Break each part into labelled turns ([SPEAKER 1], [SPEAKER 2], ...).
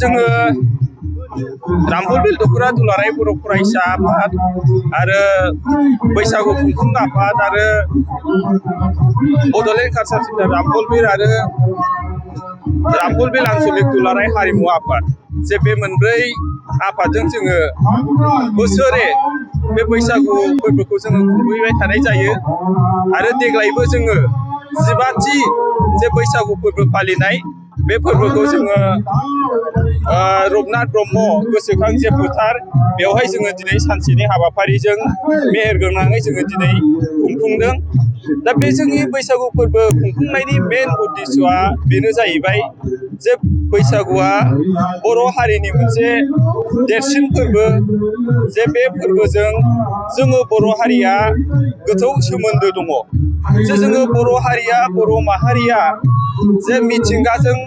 [SPEAKER 1] जोङो रामफलबिल दख'रा दुलाराय बर' फरायसा आफाद आरो बैसागु खुंफुं आफाद आरो बड'लेण्ड कालचार सेन्टार रामफलबिल आरो रामफलबिल आनसलिक दुलाराय हारिमु आफाद जे बे मोनब्रै आफादजों जोङो बोसोरे बे बैसागु फोरबोखौ जोङो खुंफैबाय थानाय जायो आरो देग्लायबो जोङो 15थि जे बैसागु फोरबो फालिनाय बे फोरबोखौ जोङो रघुनाथ ब्रह्म गोसोखां जे फोथार बेवहाय जोङो दिनै सानसेनि हाबाफारिजों मेहेर गोनाङै जोङो दिनै खुंफुंदों। दा बे जोंनि बैसागु फोरबो खुंफुंनायनि मेन उद्देश्यआ बेनो जाहैबाय जे बैसागुआ बर' हारिनि मोनसे देरसिन फोरबो जे बे फोरबोजों जोङो बर' हारिया गोथौ सोमोन्दो दङ। जे जोङो बर' हारिया बर' माहारिया जे मिथिंगाजों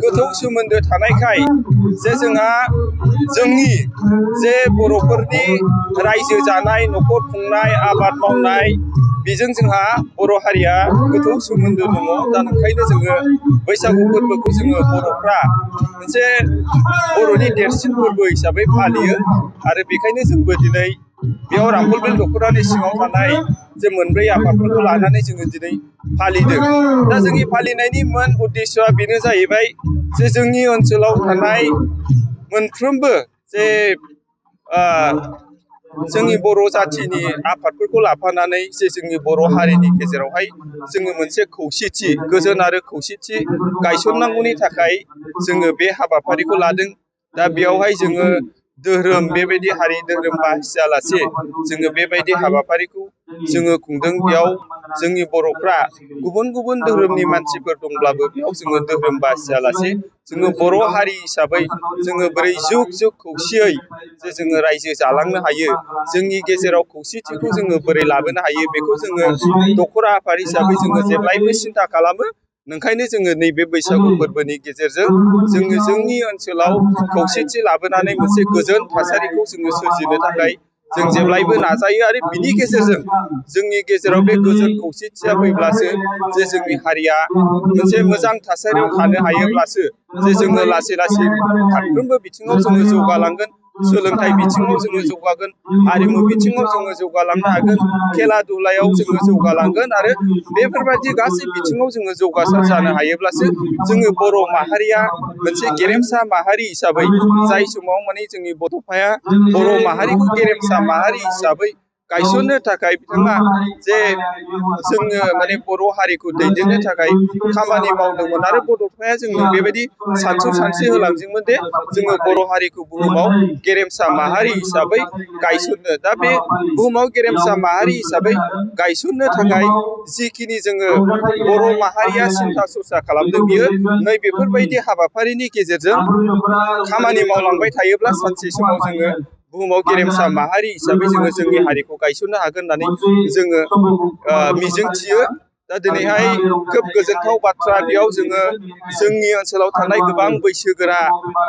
[SPEAKER 1] गोथौ सोमोन्दो थानायखाय जे जोंहा जोंनि जे बर'फोरनि रायजो जानाय न'खर खुंनाय आबाद मावनाय बेजों जोंहा बर' हारिया गोथौ सोमोन्दो दङ। दा ओंखायनो जोङो बैसागु फोरबोखौ जोङो बर'फ्रा मोनसे बर'नि देरसिन फोरबो हिसाबै फालियो आरो बेखायनो जोंबो दिनै बेयाव रामफलबिल दख'रानि सिङाव थानाय जे मोनब्रै आफादफोरखौ लानानै जोङो दिनै फालिदों। दा जोंनि फालिनायनि मेन उद्देश्यआ बेनो जाहैबाय जे जोंनि ओनसोलाव थानाय मोनफ्रोमबो जे जोंनि बर' जाथिनि आफादफोरखौ लाफानानै जे जोंनि बर' हारिनि गेजेरावहाय जोङो मोनसे खौसेथि गोजोन आरो खौसेथि गायसननांगौनि थाखाय जोङो बे हाबाफारिखौ लादों। दा बेयावहाय जोङो धोरोम बेबायदि हारि धोरोम बासियालासे जोङो बेबायदि हाबाफारिखौ जोङो खुंदों। बेयाव जोंनि बर'फ्रा गुबुन गुबुन धोरोमनि मानसिफोर दंब्लाबो बेयाव जोङो धोरोम बासियालासे जोङो बर' हारि हिसाबै जोङो बोरै जुग जुग खौसेयै जे जोङो रायजो जालांनो हायो, जोंनि गेजेराव खौसेथिखौ जोङो बोरै लाबोनो हायो बेखौ जोङो दख'रा आफाद हिसाबै जोङो जेब्लायबो सिन्था खालामो। ओंखायनो जोङो नैबे बैसागु फोरबोनि गेजेरजों जोङो जोंनि ओनसोलाव खौसेथि लाबोनानै मोनसे गोजोन थासारिखौ जोङो सोरजिनो थाखाय जों जेब्लायबो नाजायो आरो बिनि गेजेरजों जोंनि गेजेराव बे गोजोन खौसेथिया फैब्लासो जे जोंनि हारिया मोनसे मोजां थासारियाव थानो हायोब्लासो जे जोङो लासै लासै फारफ्रोमबो बिथिङाव जोङो जौगालांगोन। सोलोंथाइ बिथिङाव जोङो जौगागोन, हारिमु बिथिङाव जोङो जौगालांनो हागोन, खेला दुलायाव जोङो जौगालांगोन आरो बेफोरबायदि गासै बिथिङाव जोङो जौगासार जानो हायोब्लासो जोङो बर' माहारिया मोनसे गेरेमसा माहारि हिसाबै जाय समाव माने जोंनि बड'फाया बर' माहारिखौ गेरेमसा माहारि हिसाबै गायसननो थाखाय बिथाङा जे जोंनो माने बर' हारिखौ दैदेननो थाखाय खामानि मावदोंमोन आरो बड'फाया जोंनो बेबायदि सानसौ सानस्रि होलांदोंमोन दे जोङो बर' हारिखौ बुहुमाव गेरेमसा माहारि हिसाबै गायसननो। दा बे बुहुमाव गेरेमसा माहारि हिसाबै गायसननो थाखाय जिखिनि जोङो बर' माहारिया सिन्था सरसा खालामदों बियो नै बेफोरबायदि हाबाफारिनि गेजेरजों खामानि मावलांबाय थायोब्ला सानसे समाव जोङो बुहुमाव गेरेमसा माहारि हिसाबै जोङो जोंनि हारिखौ गायसननो हागोन होननानै जोङो मिजिंथियो। दा दिनैहाय खोब गोजोनथाव बाथ्रा, बेयाव जोङो जोंनि ओनसोलाव थानाय गोबां बैसोगोरा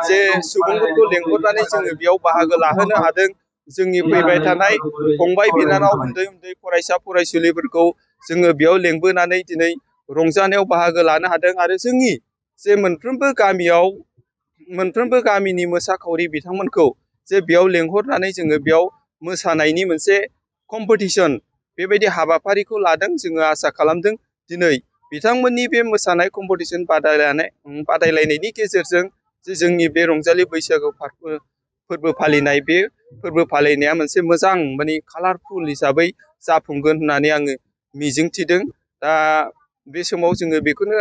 [SPEAKER 1] जे सुबुंफोरखौ लेंहरनानै जोङो बेयाव बाहागो लाहोनो हादों। जोंनि फैबाय थानाय फंबाय बिनानाव उन्दै उन्दै फरायसा फरायसुलिफोरखौ जोङो बेयाव लेंबोनानै दिनै रंजानायाव बाहागो लानो हादों आरो जोंनि जे मोनफ्रोमबो गामियाव मोनफ्रोमबो गामिनि मोसाखावरि बिथांमोनखौ जे बेयाव लेंहरनानै जोङो बेयाव मोसानायनि मोनसे कम्पिटिसन बेबायदि हाबाफारिखौ लादों। जोङो आसा खालामदों दिनै बिथांमोननि बे मोसानाय कम्पिटिसन बादायलायनायनि गेजेरजों जे जोंनि बे रंजालि बैसागु फोरबो फालिनाय बे फोरबो फालिनाया मोनसे मोजां माने कालारफुल हिसाबै जाफुंगोन होननानै आङो मिजिंथिदों। दा बे समाव जोङो बेखौनो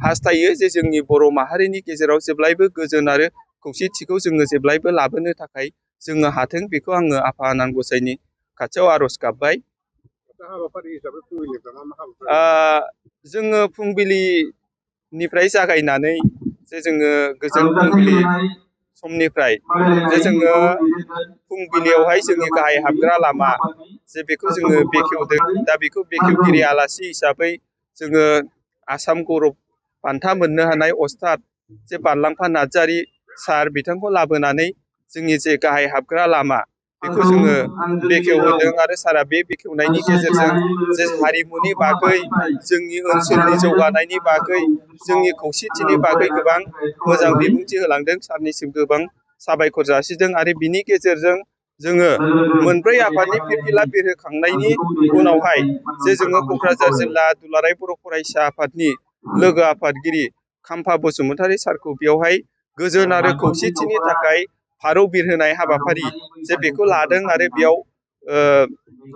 [SPEAKER 1] हास्थायो जे जोंनि बर' माहारिनि गेजेराव जेब्लायबो गोजोन आरो खौसेथिखौ जोङो जेब्लायबो लाबोनो थाखाय जोङो हाथों, बेखौ आङो आफा आनान गसाइनि खाथियाव आर'ज गाबबाय। जोङो फुंबिलिनिफ्राय जागायनानै जे जोङो गोजोन फुंबिलि समनिफ्राय जे जोङो फुंबिलियावहाय जोंनि गाहाय हाबग्रा लामा जे बेखौ जोङो बेखेवदों। दा बेखौ बेखेवगिरि आलासि हिसाबै जोङो आसाम गौरब बान्था मोननो हानाय अस्ताद जे बारलांफा नार्जारी सार बिथांखौ लाबोनानै जोंनि जे गाहाय हाबग्रा लामा बेखौ जोङो बेखेवहोदों आरो सारा बे बेखेवनायनि गेजेरजों जे हारिमुनि बागै जोंनि ओनसोलनि जौगानायनि बागै जोंनि खौसेथिनि बागै गोबां मोजां बिबुंथि होलांदों। सारनिसिम गोबां साबायखर जासिदों आरो बिनि गेजेरजों जोङो मोनब्रै आफादनि फिरफिला बिरहोखांनायनि उनावहाय जे जोङो क'क्राझार जिल्ला दुलाराय बर' फरायसा आफादनि लोगो आफादगिरि खाम्फा बसुमतारी सारखौ बेयावहाय गोजोन आरो खौसेथिनि थाखाय फारौ बिरहोनाय हाबाफारि जे बेखौ लादों आरो बेयाव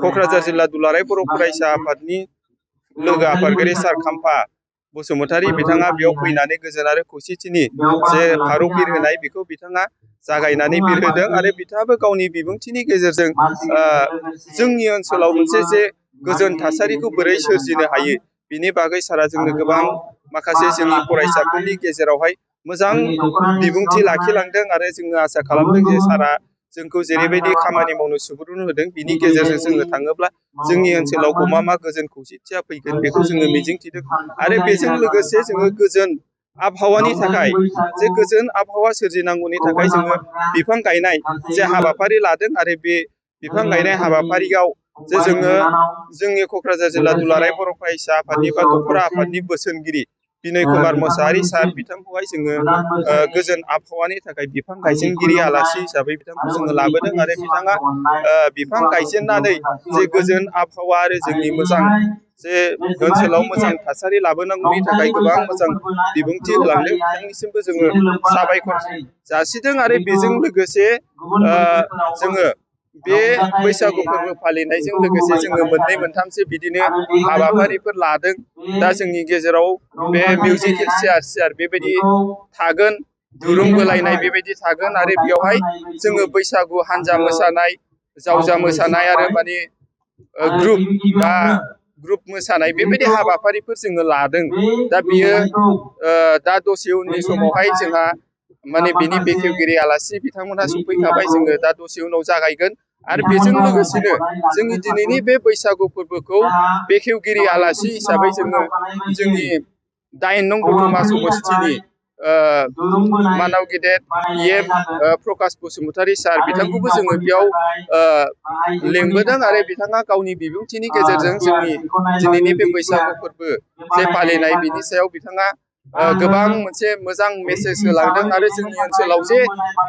[SPEAKER 1] क'क्राझार जिल्ला दुलाराय बर' फरायसा आफादनि लोगो आफादगिरि सार खाम्फा बसुमतारी बिथाङा बेयाव फैनानै गोजोन आरो खौसेथिनि जे फारौ बिरहोनाय बेखौ बिथाङा जागायनानै बिरहोदों आरो बिथाङाबो गावनि बिबुंथिनि गेजेरजों जोंनि ओनसोलाव मोनसे जे गोजोन थासारिखौ बोरै सोरजिनो हायो बिनि बागै सारा जोंनो गोबां माखासे जोंनि फरायसाफोरनि गेजेरावहाय मोजां बिबुंथि लाखिलांदों आरो जोङो आसा खालामदों जे सारा जोंखौ जेरैबायदि खामानि मावनो सुबुरुन होदों बिनि गेजेरजों जोङो थाङोब्ला जोंनि ओनसोलाव गमामा गोजोन खौसेथिया फैगोन बेखौ जोङो मिजिंथिदों आरो बेजों लोगोसे जोङो गोजोन आबहावानि थाखाय जे गोजोन आबहावा सोरजिनांगौनि थाखाय जोङो बिफां गायनाय जे हाबाफारि लादों आरो बे बिफां गायनाय हाबाफारियाव जे जोङो जोंनि क'क्राझार जिल्ला दुलाराय बर' फरायसा आफादनि बा दखरा आफादनि बोसोनगिरि बिनय कुमार मोसाहारि सार बिथांखौहाय जोङो गोजोन आबहावानि थाखाय बिफां गायजेनगिरि आलासि हिसाबै बिथांखौ जोङो लाबोदों आरो बिथाङा बिफां गायजेननानै जे गोजोन आबहावा आरो जोंनि मोजां जे ओनसोलाव मोजां थासारि लाबोनांगौनि थाखाय गोबां मोजां बिबुंथि होलांदों बिथांनिसिमबो जोङो साबायखर जासिदों आरो बेजों लोगोसे जोङो बे बैसागु फोरबो फालिनायजों लोगोसे जोङो मोननै मोनथामसो बिदिनो हाबाफारिफोर लादों। दा जोंनि गेजेराव बे मिउजिकेल चेयार बेबायदि थागोन, दुरुं बोलायनाय बेबायदि थागोन आरो बेयावहाय जोङो बैसागु हान्जा मोसानाय, जावजा मोसानाय आरो माने ग्रुप मोसानाय बेबायदि हाबाफारिफोर जोङो लादों। दा बियो दा दसे उननि समावहाय जोंहा माने बिनि बेखेवगिरि आलासि बिथांमोनहा सफैखाबाय, जोङो दा दसे उनाव जागायगोन आरो बेजों लोगोसेनो जोंनि दिनैनि बे बैसागु फोरबोखौ बेखेवगिरि आलासि हिसाबै जोङो जोंनि 8 नं दतमा समस्तिनि मानाव गेदेर प्रकाश बसुमतारी सार बिथांखौबो जोङो बेयाव लेंबोदों आरो बिथाङा गावनि बिबुंथिनि गेजेरजों जोंनि दिनैनि बे बैसागु फोरबो जे फालिनाय बिनि सायाव बिथाङा गोबां मोनसे मोजां मेसेज होलांदों आरो जोंनि ओनसोलाव जे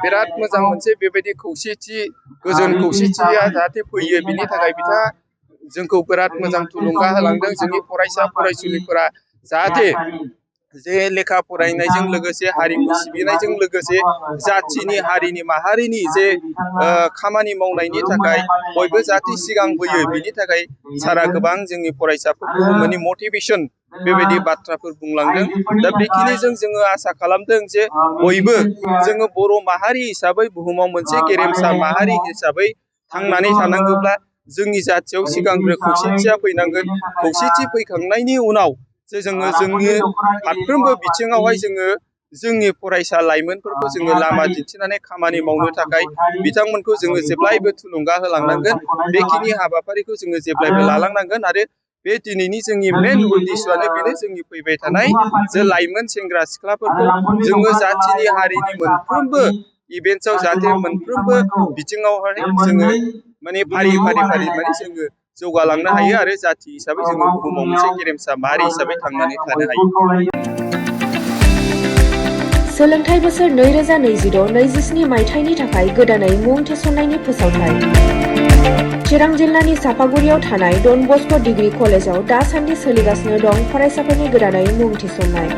[SPEAKER 1] बिराद मोजां मोनसे बेबायदि खौसेथि गोजोन खौसेथिया जाहाथे फैयो बिनि थाखाय बिथाङा जोंखौ बिराद मोजां थुलुंगा होलांदों। जोंनि फरायसा फरायसुलिफोरा जाहाथे जे लेखा फरायनायजों लोगोसे हारिमु सिबिनायजों लोगोसे जाथिनि हारिनि माहारिनि जे खामानि मावनायनि थाखाय बयबो जाहाथे सिगांबोयो बिनि थाखाय सारा गोबां जोंनि फरायसाफोरखौ माने मटिभेसन बेबायदि बाथ्राफोर बुंलांदों। दा बेखिनिजों जोङो आसा खालामदों जे बयबो जोङो बर' माहारि हिसाबै बुहुमाव मोनसे गेरेमसा माहारि हिसाबै थांनानै थानांगौब्ला जोंनि जाथियाव सिगांग्रो खौसेथिया फैनांगोन। खौसेथि फैखांनायनि उनाव जे जोङो जोंनि फारफ्रोमबो बिथिङावहाय जोङो जोंनि फरायसा लाइमोनफोरखौ जोङो लामा दिन्थिनानै खामानि मावनो थाखाय बिथांमोनखौ जोङो जेब्लायबो थुलुंगा होलांनांगोन। बेखिनि हाबाफारिखौ जोङो जेब्लायबो लालांनांगोन आरो बे दिनैनि जोंनि मेन उद्देश्यआनो बेनो, जोंनि फैबाय थानाय जे लाइमोन सेंग्रा सिख्लाफोरखौ जोङो जाथिनि हारिनि मोनफ्रोमबो इभेन्टआव जाहाथे मोनफ्रोमबो बिथिङावहाय जोङो माने फारि माने जोङो जौगालांनो हायो आरो जाथि हिसाबै जोङो बुहुमाव मोनसे गेरेमसा माहारि हिसाबै थांनानै थानो हायो।
[SPEAKER 2] सोलोंथाइ बोसोर 2026-27 मायथाइनि थाखाय गोदानै मुं थिसननायनि फोसावथाय। चिरां जिल्लानि चापागुरियाव थानाय डन बस्क' डिग्री कलेजाव दासान्दि सोलिगासिनो दं फरायसाफोरनि गोदानै मुं थिसननाय।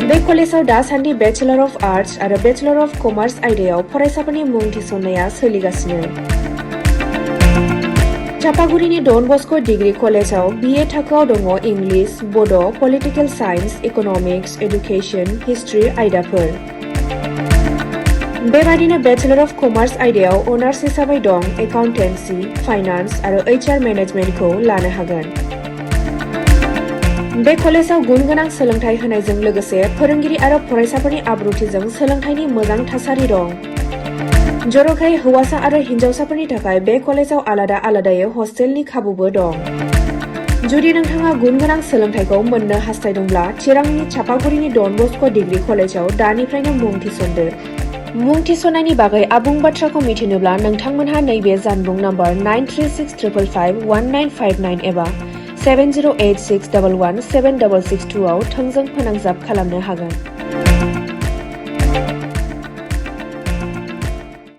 [SPEAKER 2] बे कलेजाव दासान्दि बेचेलर अफ आर्ट्स आरो बेचेलर अफ कमार्स आयदायाव फरायसाफोरनि मुं थिसननाया सोलिगासिनो। चापागुरिनि डन बस्क' डिग्री कलेजाव BA थाखोआव दङ इंलिश, बड', political science, economics, education, history आयदाफोर। बेबादिनो बेचेलर अफ कमार्स आयदायाव अनार्स हिसाबै दं एकाउन्टेन्सि, फाइनान्स आरो HR मेनेजमेन्टखौ लानो हागोन। बे कलेजाव गुन गोनां सोलोंथाइ होनायजों लोगोसे फोरोंगिरि आरो फरायसाफोरनि आब्रुथिजों सोलोंथाइनि मोजां थासारि दं। जर'खायै हौवासा आरो हिन्जावसाफोरनि थाखाय बे कलेजाव आलादा आलादायै हस्टेलनि खाबुबो दं। जुदि नोंथाङा गुन गोनां सोलोंथाइखौ मोननो हास्थायदोंब्ला चिरांनि चापागुरिनि डन बस्क' डिग्री कलेजाव दानिफ्रायनो मुं थिसनदो। मुं थिसननायनि बागै आबुं बाथ्राखौ मिथिनोब्ला नोंथांमोनहा नैबे जानबुं नम्बर 9365551959 एबा 7086117662 आव थोंजों फोनांजाब खालामनो हागोन।